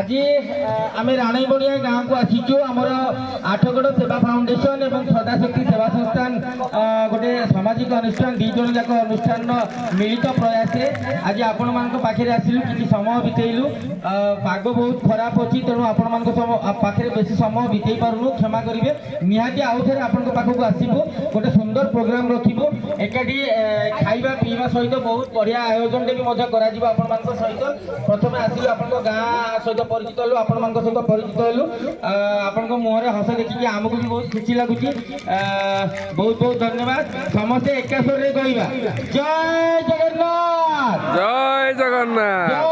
आज आम राणीबणिया गाँव को आसीचु आमर आठगड़ सेवा फाउंडेशन एवं सदाशक्ति सेवा संस्थान गोटे सामाजिक अनुष्ठान दी जन जाक अनुष्ठान मिलित प्रयास आज आपण मान पाखे आसलु कि समय बितेलु पाग बहुत खराब अच्छी तेणु आपण पाखे बेसी समय बितई पार्नु क्षमा करेंगे निहाती आउ थे आपण पाखक आसबू गोटे सुंदर प्रोग्राम रखू एकाठी खाଇବା पीवा सहित बहुत बढ़िया आयोजन सहित प्रथम आसिलु आपण गाँ सहित परिचित हलु आपण सहित परिचित हलु आपण मुहर हस देखिए आमको भी बहुत खुशी लगुच बहुत बहुत धन्यवाद समस्ते एका स्वर रे कहवा जय जगन्नाथ जय जगन्नाथ जय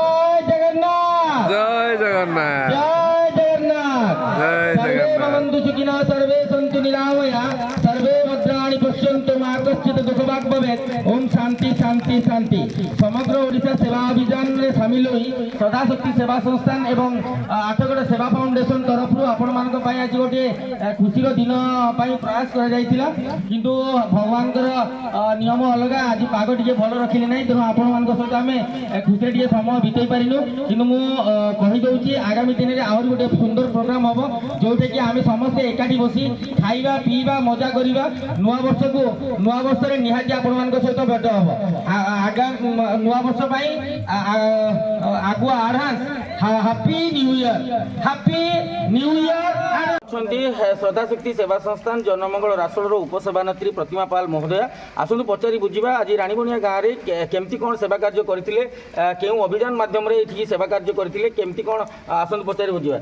जगन्नाथ जय जगन्नाथ जय जगन्नाथ जय सर्वे भवन्तु सुखिनः सर्वे सन्तु निरामया सर्वे भद्राणि पश्यन्तु मा कश्चित् दुःखभाग् भवेत् ओम शांति शांति शांति समग्र ओडिशा सेवा अभियान रे शामिल होई सदाशक्ति सेवा संस्थान एवं आठगड़ सेवा फाउंडेशन तरफ आपण मानक पई आज गोटे खुशीर दिन पई प्रयास करा जायतिला किंतु भगवान नियम अलग आज पाग टिके भल रखिले नै तेणु आपण मानक सहित आमे खुशी टिके समय बितई पारिनु किंतु मु कहि दउची आगामी दिन रे आहुर गोटे सुंदर प्रोग्राम हबो जोटे कि आमे समस्त एकाठी बसी खाइबा पीबा मजा करिबा नुआ वर्ष रे निहाती आपण मानक सहित भेट हबो आगा नुआ वर्ष पई आगुआ एडवांस हैप्पी न्यू ईयर सदाशक्ति सेवा संस्थान जनमंगल राष्ट्र उपसभानेत्री प्रतिमा पाल महोदय आसतु पचारि बुझा आज राणीबणिया गाँव में केमती कौन सेवा कार्य करते केउ अभियान माध्यम ये सेवा कार्य करते केमती कौन आसतु पचारि बुझा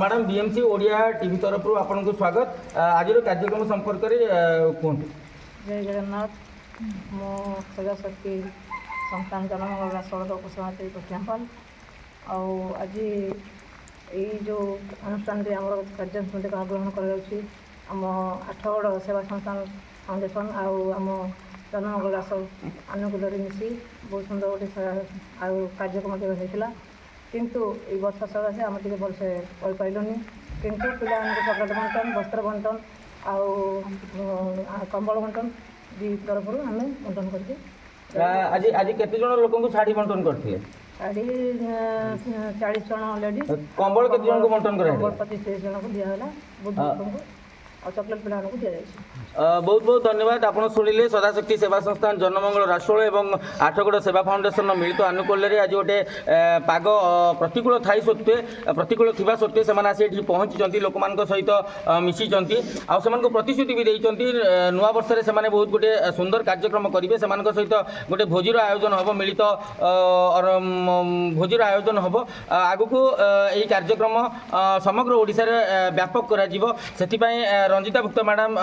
मैडम बीएमसी ओडिया टीवी तरफ आपन को स्वागत आज कार्यक्रम संपर्क में कहतु जय जगन्नाथ मो सदाशक्ति संस्थान जनमंगल राष्ट्र उपसभानेत्री प्रतिमा पाल आज यही जो अनुष्ठान आम कार्यक्रम ग्रहण करम आठगड़ सेवा संस्थान फाउंडेशन आम जनमंगल राष्ट्र अनुकूल मिसी बहुत सुंदर गोटे कार्यक्रम होता किंतु ये वर्ष सकाशे आम टे भलसे करपारूनी किंतु पिला चॉकलेट बंटन वस्त्र बंटन कंबल बंटन दी तरफ आम बंटन कर आज आज केते जण लोक को साड़ी बंटन करथिले साड़ी 40 जन लेडीज कंबल केते जण को बंटन करे कंबल 25 जन को दिया होला बुद्ध को और चॉकलेट पिला को दिया जाय बहुत बहुत धन्यवाद आप शुणिले सदाशक्ति सेवा संस्थान जनमंगल राष्ट्र एवं आठगड़ सेवा फाउंडेशन मिलित आनुकूल्य आज गोटे पाग प्रतिकूल थाई सत्वे प्रतिकूल थिबा सत्वे से आसी पहुँची लोक सहित मिसी को प्रतिश्रुति भी देती नुआ वर्ष से बहुत गोटे सुंदर कार्यक्रम करेंगे से सहित गोटे भोजीर आयोजन हम मिलित भोजीर आयोजन हम आगु को यही कार्यक्रम समग्र ओडिशा रे व्यापक कर रंजिता भुक्त मैडम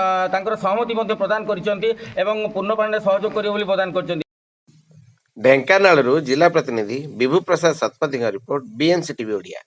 सहमति प्रदान करिसेंती एवं पूर्ण पांडे सहयोग करियो बोली प्रदान करछंती। ढेंकानाल जिला प्रतिनिधि Bibhu Prasad Satpathy report BNC TV Odia.